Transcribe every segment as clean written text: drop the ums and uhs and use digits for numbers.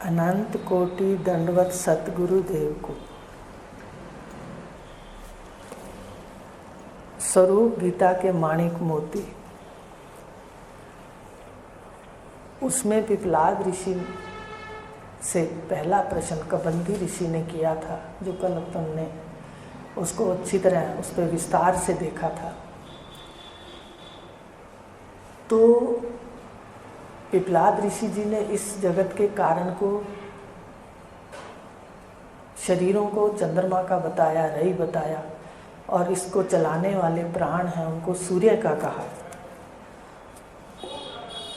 अनंत कोटि दंडवत सतगुरु देव को। स्वरूप गीता के माणिक मोती, उसमें पिपलाद ऋषि से पहला प्रश्न कबंधी ऋषि ने किया था, जो कल अपन ने उसको अच्छी तरह उस पर विस्तार से देखा था। तो पिपलाद ऋषि जी ने इस जगत के कारण को, शरीरों को चंद्रमा का बताया, रई बताया, और इसको चलाने वाले प्राण हैं उनको सूर्य का कहा।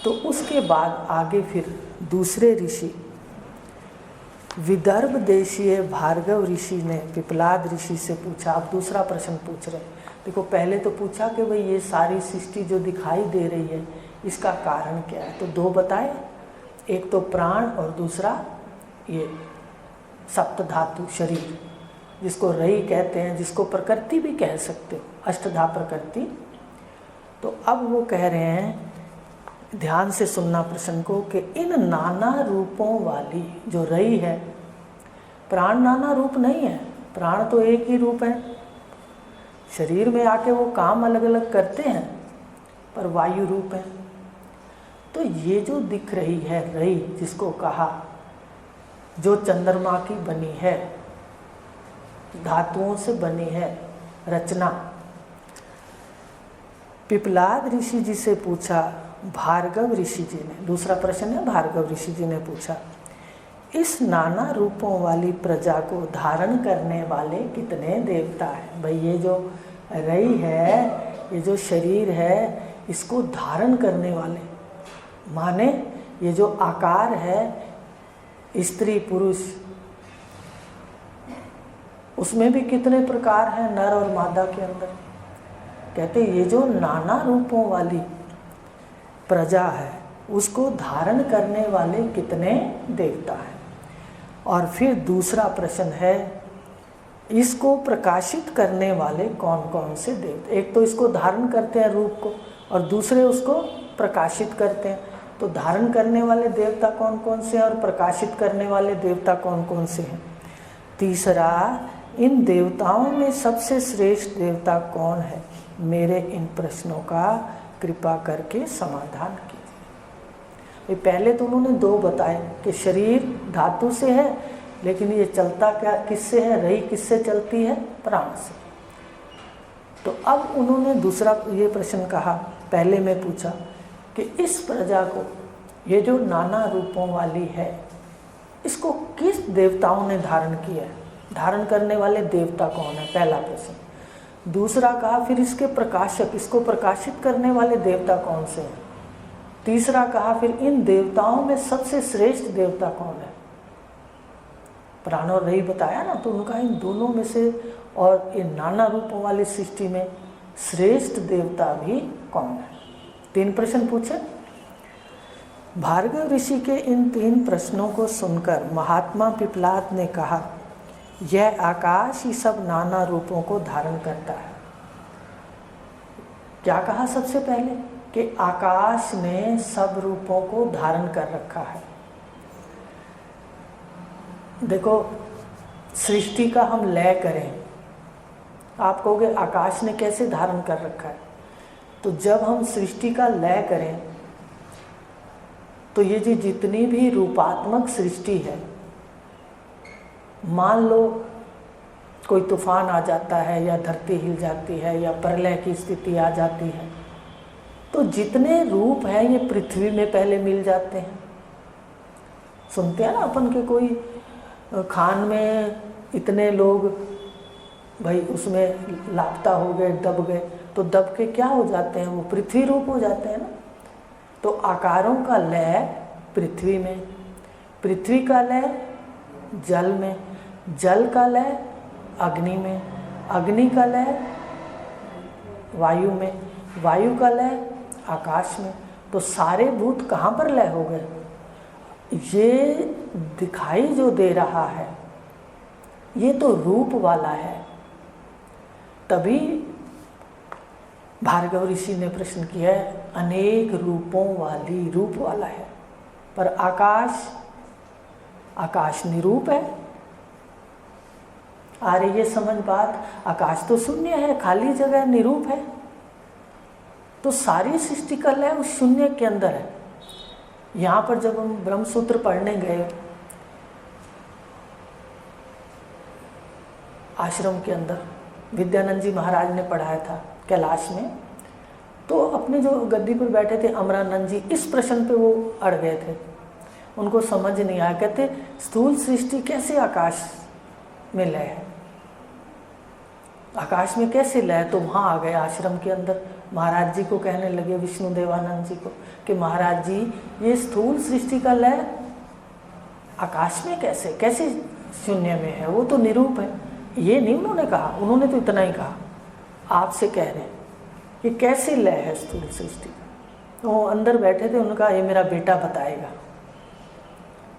तो उसके बाद आगे फिर दूसरे ऋषि विदर्भ देशीय भार्गव ऋषि ने पिपलाद ऋषि से पूछा। अब दूसरा प्रश्न पूछ रहे। देखो, पहले तो पूछा कि भाई ये सारी सृष्टि जो दिखाई दे रही है इसका कारण क्या है, तो दो बताए, एक तो प्राण और दूसरा ये सप्त धातु शरीर, जिसको रई कहते हैं, जिसको प्रकृति भी कह सकते हो, अष्टधा प्रकृति। तो अब वो कह रहे हैं, ध्यान से सुनना प्रश्न को, कि इन नाना रूपों वाली जो रई है, प्राण नाना रूप नहीं है, प्राण तो एक ही रूप है। शरीर में आके वो काम अलग अलग करते हैं, पर वायु रूप है। तो ये जो दिख रही है रई, जिसको कहा, जो चंद्रमा की बनी है, धातुओं से बनी है रचना। पिपलाद ऋषि जी से पूछा भार्गव ऋषि जी ने, दूसरा प्रश्न है, भार्गव ऋषि जी ने पूछा, इस नाना रूपों वाली प्रजा को धारण करने वाले कितने देवता हैं? भाई ये जो रई है, ये जो शरीर है, इसको धारण करने वाले माने ये जो आकार है, स्त्री पुरुष, उसमें भी कितने प्रकार हैं नर और मादा के अंदर। कहते ये जो नाना रूपों वाली प्रजा है, उसको धारण करने वाले कितने देवता हैं। और फिर दूसरा प्रश्न है, इसको प्रकाशित करने वाले कौन कौन से देवता। एक तो इसको धारण करते हैं रूप को, और दूसरे उसको प्रकाशित करते हैं। तो धारण करने वाले देवता कौन कौन से हैं और प्रकाशित करने वाले देवता कौन कौन से हैं। तीसरा, इन देवताओं में सबसे श्रेष्ठ देवता कौन है? मेरे इन प्रश्नों का कृपा करके समाधान कीजिए। पहले तो उन्होंने दो बताए कि शरीर धातु से है, लेकिन ये चलता क्या किससे है? रई किससे चलती है? प्राण से। तो अब उन्होंने दूसरा ये प्रश्न कहा, पहले मैं पूछा कि इस प्रजा को, ये जो नाना रूपों वाली है, इसको किस देवताओं ने धारण किया है? धारण करने वाले देवता कौन है? पहला प्रश्न। दूसरा कहा, फिर इसके प्रकाशक, इसको प्रकाशित करने वाले देवता कौन से हैं? तीसरा कहा, फिर इन देवताओं में सबसे श्रेष्ठ देवता कौन है? प्राण और रई बताया ना, तो उनका इन दोनों में से, और ये नाना रूपों वाली सृष्टि में श्रेष्ठ देवता भी कौन है? तीन प्रश्न पूछे। भार्गव ऋषि के इन तीन प्रश्नों को सुनकर महात्मा पिपलाद ने कहा, यह आकाश ही सब नाना रूपों को धारण करता है। क्या कहा सबसे पहले? कि आकाश ने सब रूपों को धारण कर रखा है। देखो, सृष्टि का हम लय करें, आप कहोगे आकाश ने कैसे धारण कर रखा है? तो जब हम सृष्टि का लय करें, तो ये जो जितनी भी रूपात्मक सृष्टि है, मान लो कोई तूफान आ जाता है, या धरती हिल जाती है, या प्रलय की स्थिति आ जाती है, तो जितने रूप हैं ये पृथ्वी में पहले मिल जाते हैं। सुनते हैं ना अपन के कोई खान में इतने लोग, भाई उसमें लापता हो गए, दब गए, तो दब के क्या हो जाते हैं? वो पृथ्वी रूप हो जाते हैं ना। तो आकारों का लय पृथ्वी में, पृथ्वी का लय जल में, जल का लय अग्नि में, अग्नि का लय वायु में, वायु का लय आकाश में। तो सारे भूत कहाँ पर लय हो गए? ये दिखाई जो दे रहा है, ये तो रूप वाला है। तभी भार्गव ऋषि ने प्रश्न किया है, अनेक रूपों वाली, रूप वाला है। पर आकाश आकाश निरूप है। आ रही है समझ बात? आकाश तो शून्य है, खाली जगह, निरूप है। तो सारी सृष्टि का लय उस शून्य के अंदर है। यहाँ पर जब हम ब्रह्मसूत्र पढ़ने गए आश्रम के अंदर, विद्यानंद जी महाराज ने पढ़ाया था कैलाश में, तो अपने जो गद्दी पर बैठे थे अमरानंद जी, इस प्रश्न पे वो अड़ गए थे, उनको समझ नहीं आया। कहते स्थूल सृष्टि कैसे आकाश में लय है, आकाश में कैसे लय? तो वहाँ आ गए आश्रम के अंदर, महाराज जी को कहने लगे, विष्णु देवानंद जी को, कि महाराज जी ये स्थूल सृष्टि का लय आकाश में कैसे, कैसे शून्य में है, वो तो निरूप है। ये नहीं उन्होंने कहा, उन्होंने तो इतना ही कहा, आपसे कह रहे हैं कि कैसे लय है स्थूल सृष्टि का। तो वो अंदर बैठे थे, उन्होंने कहा ये मेरा बेटा बताएगा।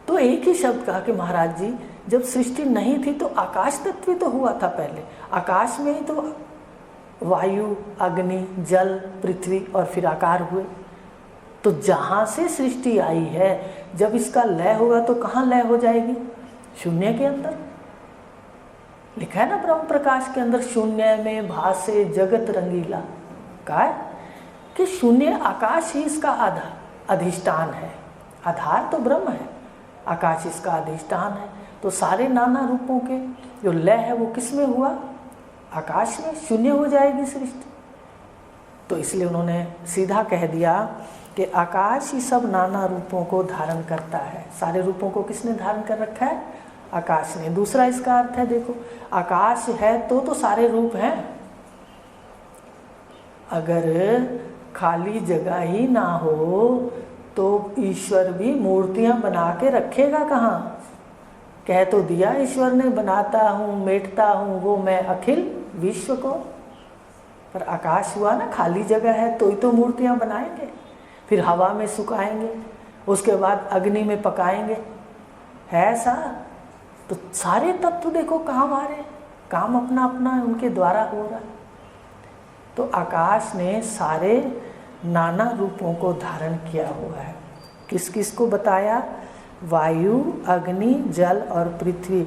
तो एक ही शब्द कहा कि महाराज जी जब सृष्टि नहीं थी तो आकाश तत्व तो हुआ था पहले, आकाश में ही तो वायु, अग्नि, जल, पृथ्वी और फिर आकार हुए। तो जहाँ से सृष्टि आई है, जब इसका लय होगा तो कहाँ लय हो जाएगी? शून्य के अंदर। लिखा है ना ब्रह्म प्रकाश के अंदर, शून्य में भासे जगत रंगीला। कहा है कि शून्य आकाश ही इसका अधिष्ठान है, आधार तो ब्रह्म है, आकाश इसका अधिष्ठान है। तो सारे नाना रूपों के जो लय है वो किस में हुआ? आकाश में। शून्य हो जाएगी सृष्टि। तो इसलिए उन्होंने सीधा कह दिया कि आकाश ही सब नाना रूपों को धारण करता है। सारे रूपों को किसने धारण कर रखा है? आकाश ने। दूसरा इसका अर्थ है, देखो आकाश है तो सारे रूप हैं। अगर खाली जगह ही ना हो तो ईश्वर भी मूर्तियां बना के रखेगा कहाँ? कह तो दिया ईश्वर ने, बनाता हूँ मेटता हूँ वो मैं अखिल विश्व को। पर आकाश हुआ ना, खाली जगह है तो ही तो मूर्तियां बनाएंगे, फिर हवा में सुखाएंगे, उसके बाद अग्नि में पकाएंगे, है ऐसा? तो सारे तत्व देखो कहाँ मारे, काम अपना अपना उनके द्वारा हो रहा है। तो आकाश ने सारे नाना रूपों को धारण किया हुआ है। किस किस को बताया? वायु, अग्नि, जल और पृथ्वी,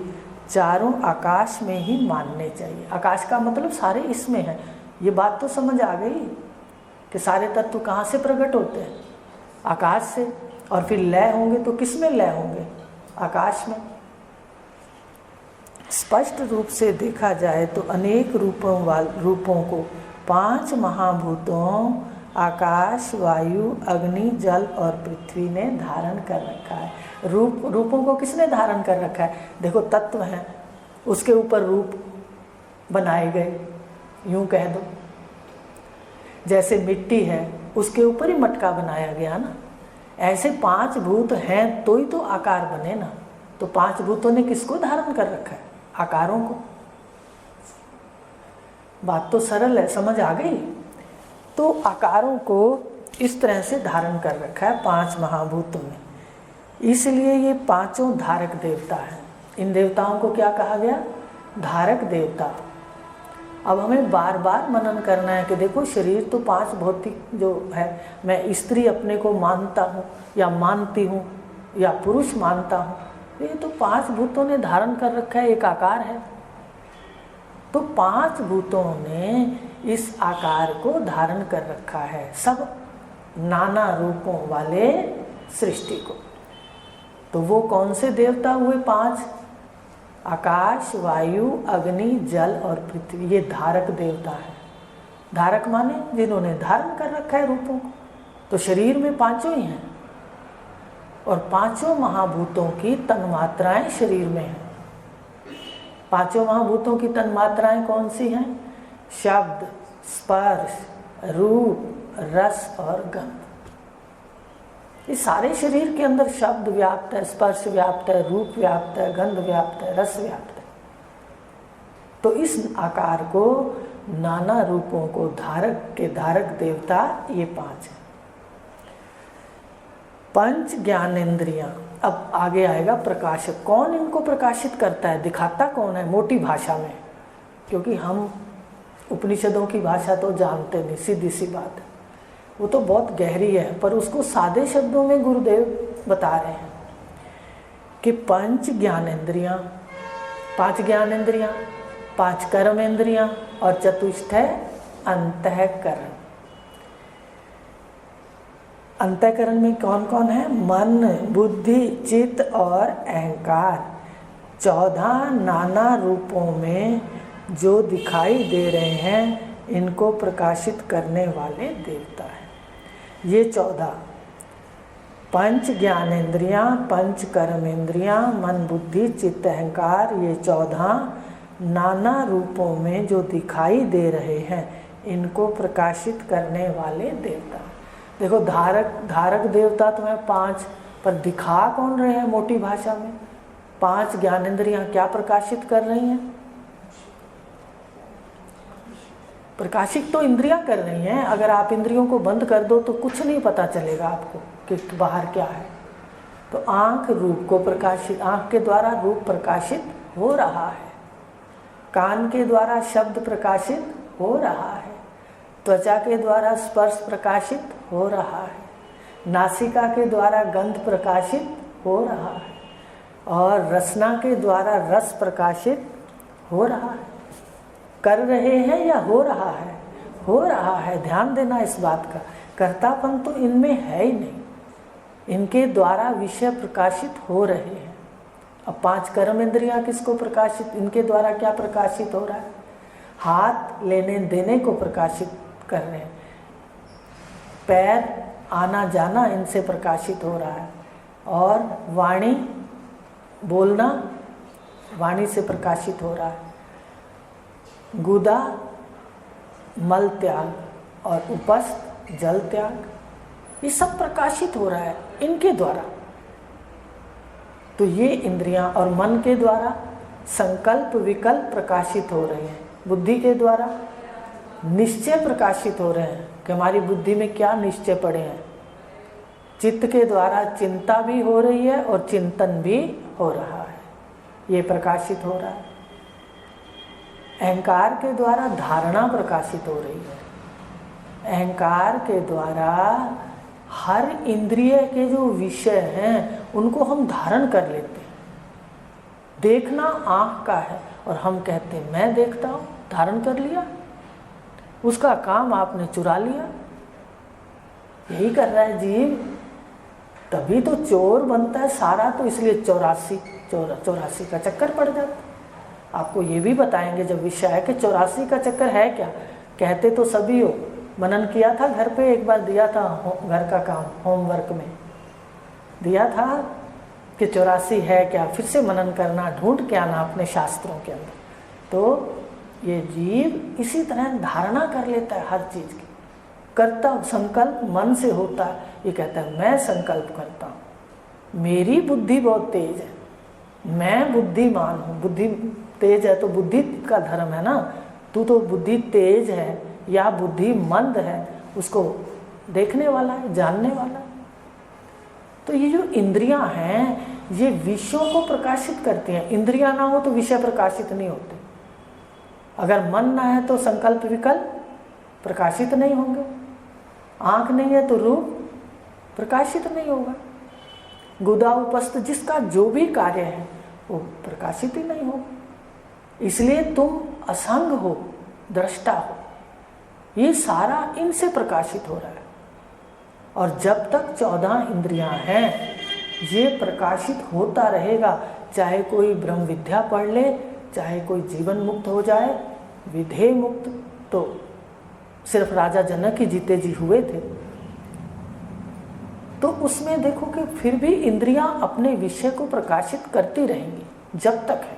चारों आकाश में ही मानने चाहिए। आकाश का मतलब सारे इसमें है। ये बात तो समझ आ गई कि सारे तत्व कहाँ से प्रकट होते हैं? आकाश से। और फिर लय होंगे तो किस में लय होंगे? आकाश में। स्पष्ट रूप से देखा जाए तो अनेक रूपों को 5 महाभूतों आकाश, वायु, अग्नि, जल और पृथ्वी ने धारण कर रखा है। रूपों को किसने धारण कर रखा है? देखो तत्व हैं, उसके ऊपर रूप बनाए गए, यूं कह दो। जैसे मिट्टी है उसके ऊपर ही मटका बनाया गया ना, ऐसे 5 भूत हैं तो ही तो आकार बने ना। तो 5 भूतों ने किसको धारण कर रखा है? आकारों को। बात तो सरल है, समझ आ गई? तो आकारों को इस तरह से धारण कर रखा है 5 महाभूतों ने। इसलिए ये 5 धारक देवता हैं। इन देवताओं को क्या कहा गया? धारक देवता। अब हमें बार बार मनन करना है कि देखो शरीर तो 5 भौतिक जो है, मैं स्त्री अपने को मानता हूँ या मानती हूँ या पुरुष मानता हूँ, ये तो 5 भूतों ने धारण कर रखा है, एक आकार है। तो 5 भूतों ने इस आकार को धारण कर रखा है, सब नाना रूपों वाले सृष्टि को। तो वो कौन से देवता हुए 5? आकाश, वायु, अग्नि, जल और पृथ्वी। ये धारक देवता है। धारक माने जिन्होंने धारण कर रखा है रूपों को। तो शरीर में 5 ही हैं और 5 महाभूतों की तन्मात्राएं शरीर में हैं। 5 महाभूतों की तन्मात्राएं कौन सी हैं? शब्द, स्पर्श, रूप, रस और गंध। इस सारे शरीर के अंदर शब्द व्याप्त है, स्पर्श व्याप्त है, रूप व्याप्त है, गंध व्याप्त है, रस व्याप्त है। तो इस आकार को, नाना रूपों को धारक देवता ये 5 है। पंच ज्ञानेंद्रियां। अब आगे आएगा प्रकाशक। कौन इनको प्रकाशित करता है? दिखाता कौन है? मोटी भाषा में, क्योंकि हम उपनिषदों की भाषा तो जानते नहीं, सीधी सी बात है, वो तो बहुत गहरी है, पर उसको सादे शब्दों में गुरुदेव बता रहे हैं कि 5 ज्ञानेंद्रियां, 5 ज्ञानेंद्रियां, 5 कर्मेंद्रियां और चतुष्ट है अंतःकरण। अंतःकरण में कौन कौन है? मन, बुद्धि, चित्त और अहंकार। 14 नाना रूपों में जो दिखाई दे रहे हैं, इनको प्रकाशित करने वाले देवता हैं। ये 14 5 ज्ञानेंद्रियां, 5 कर्मेंद्रियां, मन, बुद्धि, चित्त, अहंकार, ये 14 नाना रूपों में जो दिखाई दे रहे हैं, इनको प्रकाशित करने वाले देवता। देखो, धारक देवता तो है 5, पर दिखा कौन रहे हैं? मोटी भाषा में 5 ज्ञानेंद्रियां क्या प्रकाशित कर रही हैं? प्रकाशित तो इंद्रियां कर रही हैं। अगर आप इंद्रियों को बंद कर दो तो कुछ नहीं पता चलेगा आपको कि बाहर क्या है। तो आंख रूप को प्रकाशित, आंख के द्वारा रूप प्रकाशित हो रहा है, कान के द्वारा शब्द प्रकाशित हो रहा है, त्वचा के द्वारा स्पर्श प्रकाशित हो रहा है, नासिका के द्वारा गंध प्रकाशित हो रहा है, और रसना के द्वारा रस प्रकाशित हो रहा है। कर रहे हैं या हो रहा है? हो रहा है। ध्यान देना इस बात का। कर्तापन तो इनमें है ही नहीं, इनके द्वारा विषय प्रकाशित हो रहे हैं। अब 5 कर्मेंद्रियां किसको प्रकाशित, इनके द्वारा क्या प्रकाशित हो रहा है? हाथ लेने देने को प्रकाशित कर रहे हैं, पैर आना जाना इनसे प्रकाशित हो रहा है, और वाणी बोलना वाणी से प्रकाशित हो रहा है, गुदा मल त्याग और उपस्थ जल त्याग, ये सब प्रकाशित हो रहा है इनके द्वारा। तो ये इंद्रियां और मन के द्वारा संकल्प विकल्प प्रकाशित हो रहे हैं, बुद्धि के द्वारा निश्चय प्रकाशित हो रहे हैं कि हमारी बुद्धि में क्या निश्चय पड़े हैं, चित्त के द्वारा चिंता भी हो रही है और चिंतन भी हो रहा है, ये प्रकाशित हो रहा है। अहंकार के द्वारा धारणा प्रकाशित हो रही है, अहंकार के द्वारा हर इंद्रिय के जो विषय हैं उनको हम धारण कर लेते हैं। देखना आँख का है और हम कहते हैं मैं देखता हूँ, धारण कर लिया, उसका काम आपने चुरा लिया। यही कर रहा है जीव, तभी तो चोर बनता है सारा, तो इसलिए 84 का चक्कर पड़ जाता है। आपको ये भी बताएंगे जब विषय है कि 84 का चक्कर है क्या। कहते तो सभी हो, मनन किया था घर पे, एक बार दिया था घर का काम होमवर्क में दिया था कि 84 है क्या, फिर से मनन करना, ढूंढ के आना अपने शास्त्रों के अंदर। तो ये जीव इसी तरह धारणा कर लेता है हर चीज़ की, करता संकल्प मन से होता है। ये कहता है मैं संकल्प करता हूँ, मेरी बुद्धि बहुत तेज है, मैं बुद्धिमान हूँ। बुद्धि तेज है तो बुद्धि का धर्म है ना, तू तो बुद्धि तेज है या बुद्धि मंद है, उसको देखने वाला है, जानने वाला है। तो ये जो इंद्रियां हैं ये विषयों को प्रकाशित करती हैं। इंद्रियां ना हो तो विषय प्रकाशित नहीं होते। अगर मन ना है तो संकल्प विकल्प प्रकाशित नहीं होंगे, आंख नहीं है तो रूप प्रकाशित नहीं होगा, गुदा उपस्थ जिसका जो भी कार्य है वो प्रकाशित ही नहीं होगा। इसलिए तुम असंग हो, दृष्टा हो, ये सारा इनसे प्रकाशित हो रहा है। और जब तक 14 इंद्रियां हैं ये प्रकाशित होता रहेगा, चाहे कोई ब्रह्म विद्या पढ़ ले, चाहे कोई जीवन मुक्त हो जाए, विधेय मुक्त तो सिर्फ राजा जनक ही जीते जी हुए थे। तो उसमें देखो कि फिर भी इंद्रियां अपने विषय को प्रकाशित करती रहेंगी जब तक है।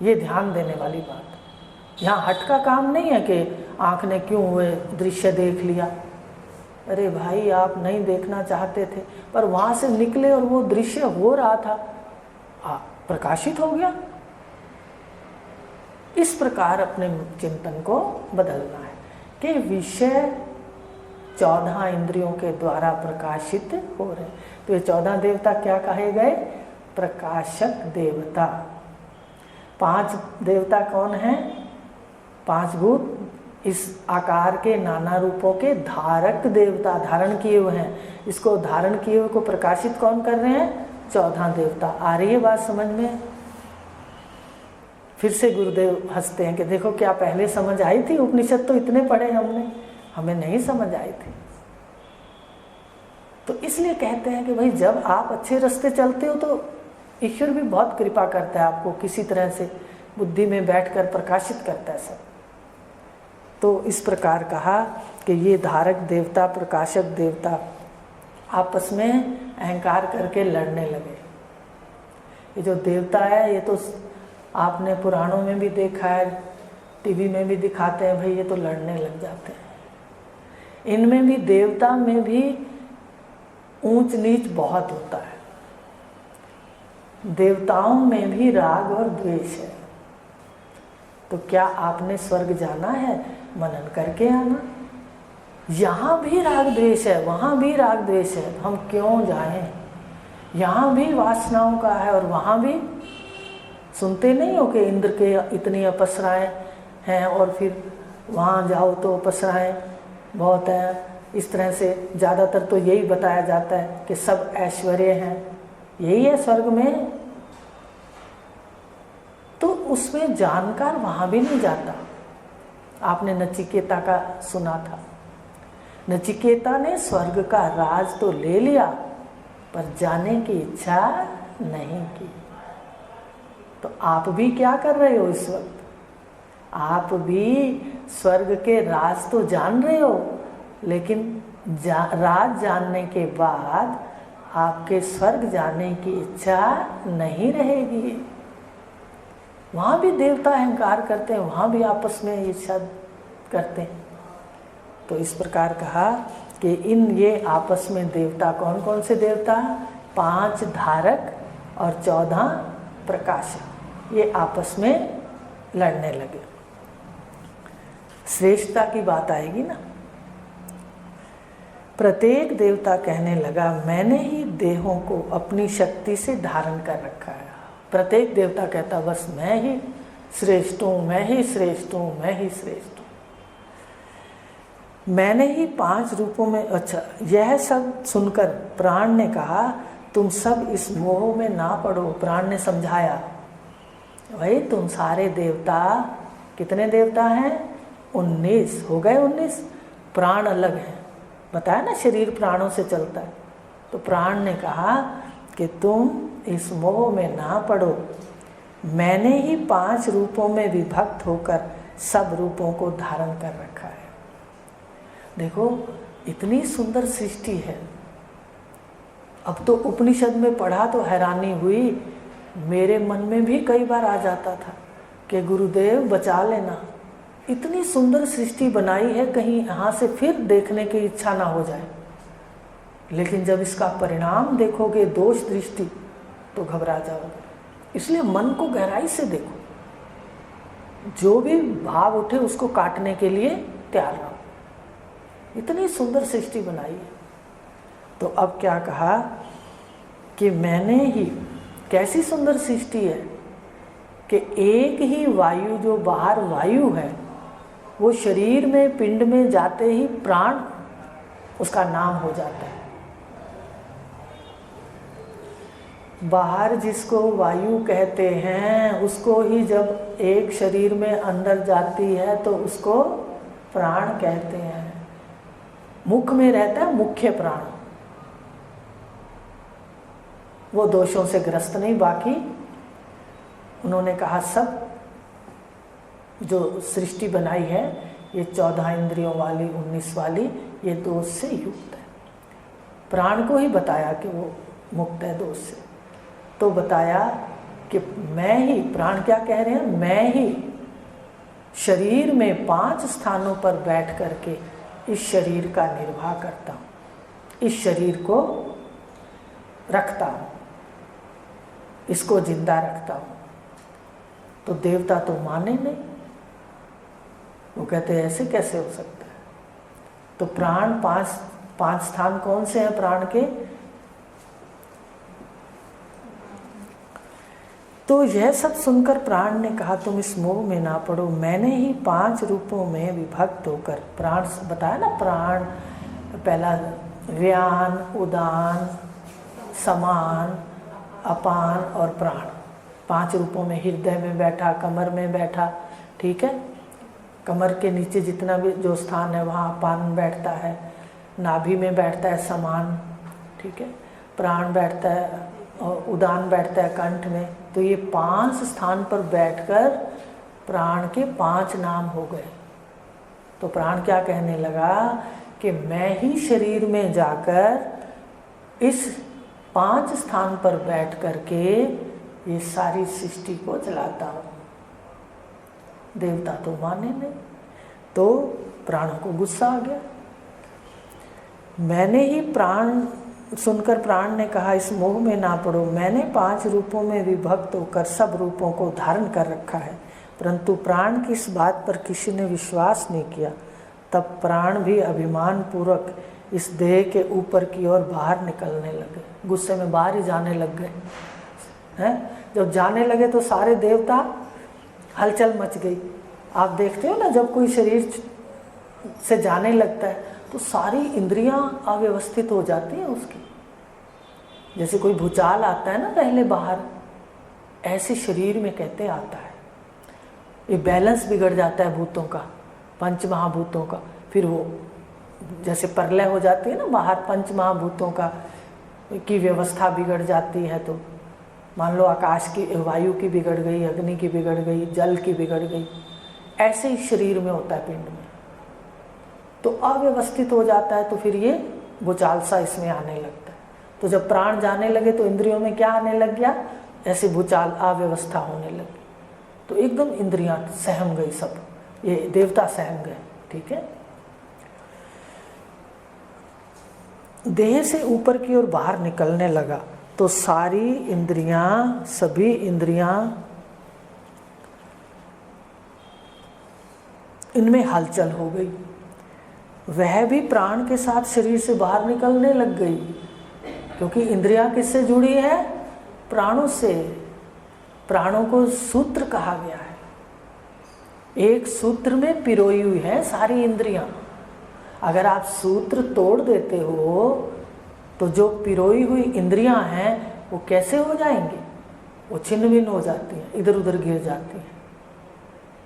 ये ध्यान देने वाली बात। यहाँ हट का काम नहीं है कि आँख ने क्यों हुए दृश्य देख लिया। अरे भाई, आप नहीं देखना चाहते थे पर वहाँ से निकले और वो दृश्य हो रहा था, प्रकाशित हो गया। इस प्रकार अपने चिंतन को बदलना है कि विषय 14 इंद्रियों के द्वारा प्रकाशित हो रहे। तो ये 14 देवता क्या कहे गए? प्रकाशक देवता। 5 देवता कौन हैं? 5 भूत इस आकार के नाना रूपों के धारक देवता, धारण किए हुए हैं। इसको धारण किए हुए को प्रकाशित कौन कर रहे हैं? 14 देवता। आ रही है बात समझ में? फिर से गुरुदेव हंसते हैं कि देखो क्या पहले समझ आई थी, उपनिषद तो इतने पढ़े हमने, हमें नहीं समझ आई थी। तो इसलिए कहते हैं कि भाई जब आप अच्छे रास्ते चलते हो तो ईश्वर भी बहुत कृपा करता है, आपको किसी तरह से बुद्धि में बैठकर प्रकाशित करता है सब। तो इस प्रकार कहा कि ये धारक देवता, प्रकाशक देवता आपस में अहंकार करके लड़ने लगे। ये जो देवता है ये तो आपने पुराणों में भी देखा है, टीवी में भी दिखाते हैं, भाई ये तो लड़ने लग जाते हैं। इनमें भी, देवता में भी ऊंच नीच बहुत होता है। देवताओं में भी राग और द्वेष है। तो क्या आपने स्वर्ग जाना है? मनन करके आना। यहाँ भी राग द्वेष है, वहाँ भी राग द्वेष है, हम क्यों जाएं? यहाँ भी वासनाओं का है और वहाँ भी। सुनते नहीं हो कि इंद्र के इतनी अप्सराएं हैं और फिर वहाँ जाओ तो अप्सराएं बहुत हैं। इस तरह से ज़्यादातर तो यही बताया जाता है कि सब ऐश्वर्य हैं, यही है स्वर्ग में। तो उसमें जानकार वहाँ भी नहीं जाता। आपने नचिकेता का सुना था, नचिकेता ने स्वर्ग का राज तो ले लिया पर जाने की इच्छा नहीं की। तो आप भी क्या कर रहे हो इस वक्त? आप भी स्वर्ग के राज तो जान रहे हो, लेकिन राज जानने के बाद आपके स्वर्ग जाने की इच्छा नहीं रहेगी। वहाँ भी देवता अहंकार करते हैं, वहाँ भी आपस में ईर्ष्या करते हैं। तो इस प्रकार कहा कि ये आपस में देवता, कौन कौन से देवता? 5 धारक और 14 प्रकाशक, ये आपस में लड़ने लगे। श्रेष्ठता की बात आएगी ना। प्रत्येक देवता कहने लगा, मैंने ही देहों को अपनी शक्ति से धारण कर रखा है। प्रत्येक देवता कहता, बस मैं ही श्रेष्ठ हूँ, मैं ही श्रेष्ठ हूँ, मैं ही श्रेष्ठ हूँ। मैंने ही 5 रूपों में। अच्छा, यह सब सुनकर प्राण ने कहा, तुम सब इस मोह में ना पड़ो। प्राण ने समझाया, भाई तुम सारे देवता, कितने देवता हैं? 19 हो गए। 19 प्राण अलग हैं, बताया ना, शरीर प्राणों से चलता है। तो प्राण ने कहा कि तुम इस मोह में ना पड़ो, मैंने ही 5 रूपों में विभक्त होकर सब रूपों को धारण कर रखा है। देखो इतनी सुंदर सृष्टि है। अब तो उपनिषद में पढ़ा तो हैरानी हुई, मेरे मन में भी कई बार आ जाता था कि गुरुदेव बचा लेना, इतनी सुंदर सृष्टि बनाई है, कहीं यहाँ से फिर देखने की इच्छा ना हो जाए। लेकिन जब इसका परिणाम देखोगे, दोष दृष्टि, तो घबरा जाओगे। इसलिए मन को गहराई से देखो, जो भी भाव उठे उसको काटने के लिए तैयार रहो। इतनी सुंदर सृष्टि बनाई है। तो अब क्या कहा कि मैंने ही, कैसी सुंदर सृष्टि है कि एक ही वायु, जो बाहर वायु है, वो शरीर में, पिंड में जाते ही प्राण उसका नाम हो जाता है। बाहर जिसको वायु कहते हैं, उसको ही जब एक शरीर में अंदर जाती है तो उसको प्राण कहते हैं। मुख में रहता है मुख्य प्राण, वो दोषों से ग्रस्त नहीं। बाकी उन्होंने कहा सब जो सृष्टि बनाई है, ये 14 इंद्रियों वाली, 19 वाली, ये दोष से युक्त है। प्राण को ही बताया कि वो मुक्त है दोष से। तो बताया कि मैं ही, प्राण क्या कह रहे हैं, मैं ही शरीर में 5 स्थानों पर बैठ करके इस शरीर का निर्वाह करता हूँ, इस शरीर को रखता हूँ, इसको जिंदा रखता हूँ। तो देवता तो माने नहीं, वो कहते हैं ऐसे कैसे हो सकता है। तो प्राण 5 स्थान कौन से हैं प्राण के? तो यह सब सुनकर प्राण ने कहा, तुम इस मोह में ना पड़ो, मैंने ही 5 रूपों में विभक्त होकर, प्राण बताया ना, प्राण पहला व्यान, उदान, समान अपान और प्राण, 5 रूपों में, हृदय में बैठा, कमर में बैठा, ठीक है, कमर के नीचे जितना भी जो स्थान है वहाँ अपान बैठता है, नाभि में बैठता है समान, ठीक है, प्राण बैठता है और उदान बैठता है कंठ में। तो ये 5 स्थान पर बैठकर प्राण के 5 नाम हो गए। तो प्राण क्या कहने लगा कि मैं ही शरीर में जाकर इस 5 स्थान पर बैठ करके ये सारी सृष्टि को चलाता हूँ। देवता तो माने नहीं, तो प्राणों को गुस्सा आ गया। मैंने ही प्राण सुनकर प्राण ने कहा, इस मोह में ना पड़ो, मैंने 5 रूपों में विभक्त होकर सब रूपों को धारण कर रखा है। परंतु प्राण की इस बात पर किसी ने विश्वास नहीं किया। तब प्राण भी अभिमान पूर्वक इस देह के ऊपर की ओर बाहर निकलने लगे, गुस्से में बाहर ही जाने लग गए हैं। जब जाने लगे तो सारे देवता हलचल मच गई। आप देखते हो ना, जब कोई शरीर से जाने लगता है तो सारी इंद्रियां अव्यवस्थित हो जाती हैं उसकी। जैसे कोई भूचाल आता है ना पहले बाहर, ऐसे शरीर में कहते आता है। ये बैलेंस बिगड़ जाता है भूतों का, 5 महाभूतों का। फिर वो जैसे प्रलय हो जाती है ना बाहर, 5 महाभूतों का की व्यवस्था बिगड़ जाती है। तो मान लो आकाश की, वायु की बिगड़ गई, अग्नि की बिगड़ गई, जल की बिगड़ गई, ऐसे ही शरीर में होता है, पिंड में। तो अव्यवस्थित हो जाता है, तो फिर ये भूचाल सा इसमें आने लगता है। तो जब प्राण जाने लगे तो इंद्रियों में क्या आने लग गया, ऐसे भूचाल, अव्यवस्था होने लगी। तो एकदम इंद्रियां सहम गई, सब ये देवता सहम गए, ठीक है। देह से ऊपर की ओर बाहर निकलने लगा तो सारी इंद्रियां, सभी इंद्रियां, इनमें हलचल हो गई। वह भी प्राण के साथ शरीर से बाहर निकलने लग गई, क्योंकि इंद्रियां किससे जुड़ी है, प्राणों से। प्राणों को सूत्र कहा गया है, एक सूत्र में पिरोई हुई है सारी इंद्रियां। अगर आप सूत्र तोड़ देते हो तो जो पिरोई हुई इंद्रियां हैं वो कैसे हो जाएंगी, वो छिन्न भिन्न हो जाती हैं, इधर उधर गिर जाती हैं।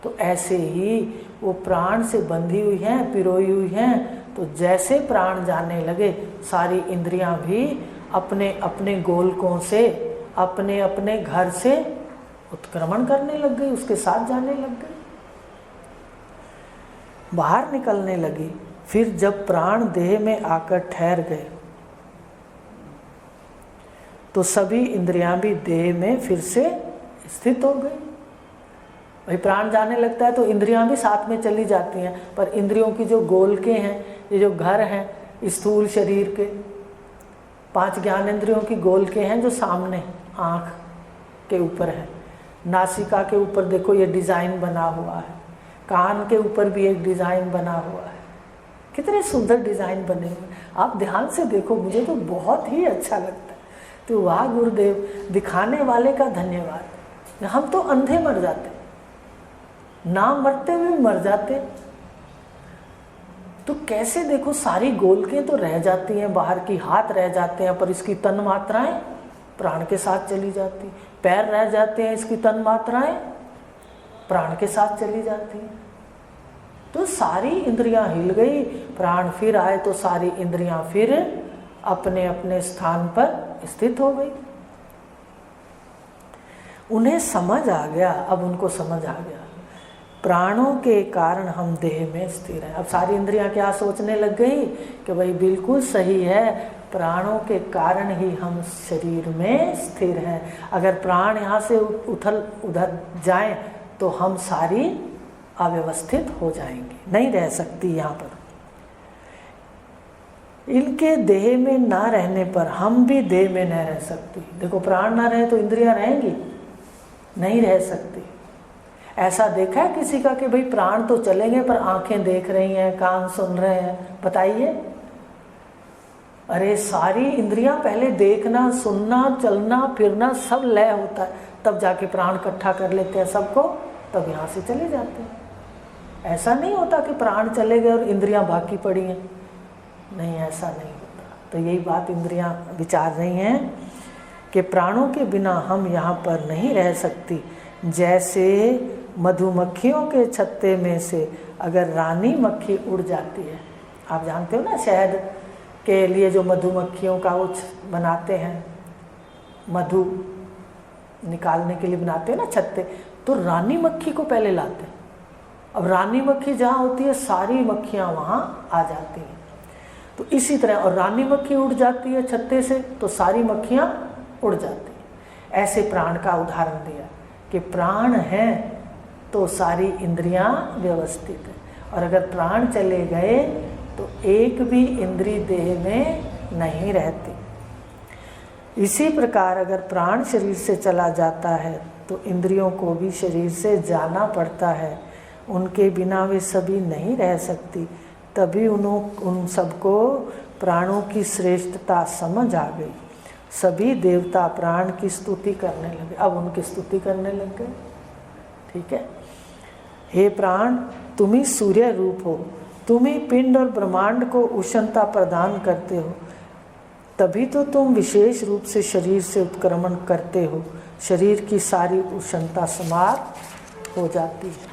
तो ऐसे ही वो प्राण से बंधी हुई हैं, पिरोई हुई हैं। तो जैसे प्राण जाने लगे, सारी इंद्रियां भी अपने अपने गोलकों से, अपने अपने घर से उत्क्रमण करने लग गई, उसके साथ जाने लग गई, बाहर निकलने लगी। फिर जब प्राण देह में आकर ठहर गए तो सभी इंद्रियां भी देह में फिर से स्थित हो गई। भाई प्राण जाने लगता है तो इंद्रियां भी साथ में चली जाती हैं, पर इंद्रियों की जो गोलके हैं, ये जो घर हैं स्थूल शरीर के, 5 ज्ञानेंद्रियों की गोलके हैं जो सामने आँख के ऊपर है। नासिका के ऊपर देखो ये डिज़ाइन बना हुआ है, कान के ऊपर भी एक डिज़ाइन बना हुआ है, कितने सुंदर डिज़ाइन बने हुए। आप ध्यान से देखो, मुझे तो बहुत ही अच्छा लगता है। तो वाह गुरुदेव, दिखाने वाले का धन्यवाद। हम तो अंधे मर जाते, ना मरते हुए मर जाते। तो कैसे देखो, सारी गोलकें तो रह जाती हैं, बाहर की हाथ रह जाते हैं, पर इसकी तन मात्राएं प्राण के साथ चली जाती। पैर रह जाते हैं, इसकी तन मात्राएं प्राण के साथ चली जाती हैं। तो सारी इंद्रियां हिल गई, प्राण फिर आए तो सारी इंद्रियां फिर अपने अपने स्थान पर स्थित हो गई। उन्हें समझ आ गया, अब उनको समझ आ गया, प्राणों के कारण हम देह में स्थिर हैं। अब सारी इंद्रियां क्या सोचने लग गई कि भाई बिल्कुल सही है, प्राणों के कारण ही हम शरीर में स्थिर हैं। अगर प्राण यहाँ से उधर जाएं तो हम सारी अव्यवस्थित हो जाएंगे, नहीं रह सकती यहाँ पर। इनके देह में ना रहने पर हम भी देह में नहीं रह सकती। देखो, प्राण ना रहे तो इंद्रियां रहेंगी, नहीं रह सकती। ऐसा देखा है किसी का कि भाई प्राण तो चलेंगे पर आंखें देख रही हैं, कान सुन रहे हैं? बताइए। अरे सारी इंद्रियां पहले देखना, सुनना, चलना फिरना सब लय होता है, तब जाके प्राण इकट्ठा कर लेते हैं सबको, तब यहाँ से चले जाते हैं। ऐसा नहीं होता कि प्राण चले गए और इंद्रियां बाकी पड़ी हैं, नहीं, ऐसा नहीं होता। तो यही बात इंद्रियां विचार रही हैं कि प्राणों के बिना हम यहाँ पर नहीं रह सकती। जैसे मधुमक्खियों के छत्ते में से अगर रानी मक्खी उड़ जाती है, आप जानते हो ना शहद के लिए जो मधुमक्खियों का वो बनाते हैं, मधु निकालने के लिए बनाते हैं ना छत्ते, तो रानी मक्खी को पहले लाते हैं। अब रानी मक्खी जहाँ होती है सारी मक्खियाँ वहाँ आ जाती हैं। तो इसी तरह, और रानी मक्खी उड़ जाती है छत्ते से तो सारी मक्खियाँ उड़ जाती हैं। ऐसे प्राण का उदाहरण दिया कि प्राण है तो सारी इंद्रियां व्यवस्थित है, और अगर प्राण चले गए तो एक भी इंद्रिय देह में नहीं रहती। इसी प्रकार अगर प्राण शरीर से चला जाता है तो इंद्रियों को भी शरीर से जाना पड़ता है, उनके बिना वे सभी नहीं रह सकती। तभी उन सबको प्राणों की श्रेष्ठता समझ आ गई। सभी देवता प्राण की स्तुति करने लगे। अब उनकी स्तुति करने लग गए। ठीक है, हे प्राण, तुम ही सूर्य रूप हो, तुम ही पिंड और ब्रह्मांड को उष्णता प्रदान करते हो, तभी तो तुम विशेष रूप से शरीर से उत्क्रमण करते हो, शरीर की सारी उष्णता समाप्त हो जाती है।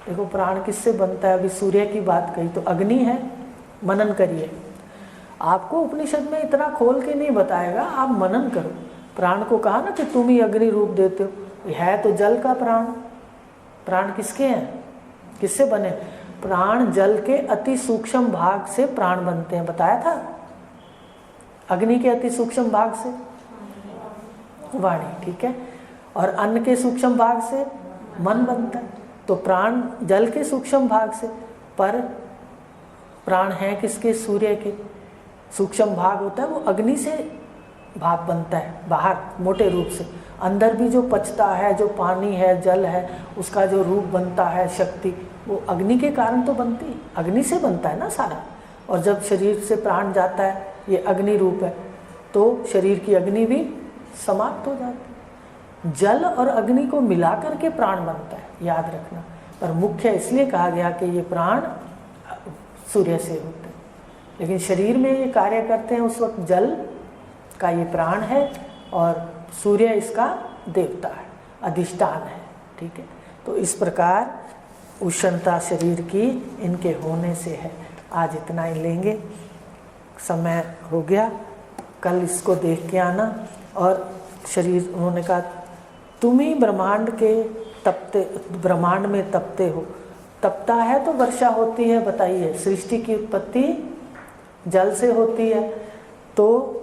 देखो प्राण किससे बनता है? अभी सूर्य की बात कही तो अग्नि है। मनन करिए, आपको उपनिषद में इतना खोल के नहीं बताएगा, आप मनन करो। प्राण को कहा ना कि तुम ही अग्नि रूप देते हो, है तो जल का प्राण। प्राण किसके हैं, किससे बने? प्राण जल के अति सूक्ष्म भाग से प्राण बनते हैं, बताया था। अग्नि के अति सूक्ष्म भाग से वाणी, ठीक है, और अन्न के सूक्ष्म भाग से मन बनता है। तो प्राण जल के सूक्ष्म भाग से, पर प्राण है किसके? सूर्य के। सूक्ष्म भाग होता है वो अग्नि से भाप बनता है बाहर मोटे रूप से। अंदर भी जो पचता है, जो पानी है, जल है, उसका जो रूप बनता है, शक्ति, वो अग्नि के कारण तो बनती है, अग्नि से बनता है ना सारा। और जब शरीर से प्राण जाता है, ये अग्नि रूप है, तो शरीर की अग्नि भी समाप्त हो जाती है। जल और अग्नि को मिलाकर के प्राण बनता है, याद रखना। पर मुख्य इसलिए कहा गया कि ये प्राण सूर्य से होते हैं, लेकिन शरीर में ये कार्य करते हैं उस वक्त जल का ये प्राण है और सूर्य इसका देवता है, अधिष्ठान है। ठीक है, तो इस प्रकार उष्णता शरीर की इनके होने से है। आज इतना ही लेंगे, समय हो गया, कल इसको देख के आना। और शरीर, उन्होंने कहा तुम ही ब्रह्मांड के तपते, ब्रह्मांड में तपते हो। तपता है तो वर्षा होती है, बताइए। सृष्टि की उत्पत्ति जल से होती है, तो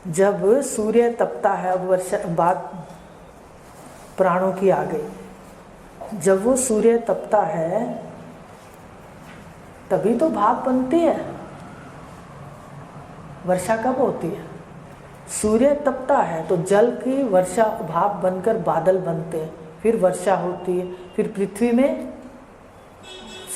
जब सूर्य तपता है, अब वर्षा बात प्राणों की आ गई। जब वो सूर्य तपता है तभी तो भाप बनती है। वर्षा कब होती है? सूर्य तपता है तो जल की वर्षा, भाप बनकर बादल बनते हैं, फिर वर्षा होती है, फिर पृथ्वी में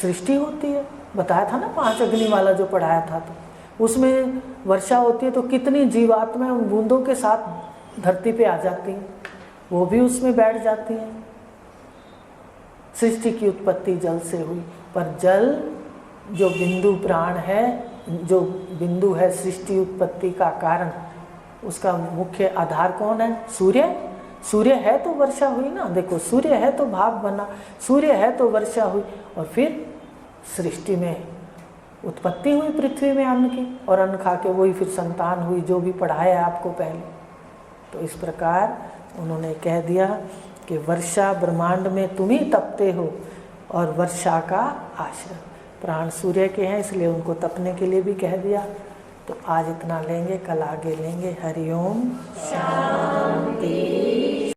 सृष्टि होती है। बताया था ना 5 अग्नि वाला जो पढ़ाया था, तो उसमें वर्षा होती है तो कितनी जीवात्माएं उन बूंदों के साथ धरती पे आ जाती हैं, वो भी उसमें बैठ जाती हैं। सृष्टि की उत्पत्ति जल से हुई, पर जल जो बिंदु प्राण है, जो बिंदु है सृष्टि उत्पत्ति का कारण, उसका मुख्य आधार कौन है? सूर्य। सूर्य है तो वर्षा हुई ना। देखो, सूर्य है तो भाप बना, सूर्य है तो वर्षा हुई, और फिर सृष्टि में उत्पत्ति हुई पृथ्वी में अन्न की, और अन्न खा के वही फिर संतान हुई, जो भी पढ़ाया है आपको पहले। तो इस प्रकार उन्होंने कह दिया कि वर्षा ब्रह्मांड में तुम ही तपते हो, और वर्षा का आश्रय प्राण सूर्य के हैं, इसलिए उनको तपने के लिए भी कह दिया। तो आज इतना लेंगे, कल आगे लेंगे। हरिओम शांति।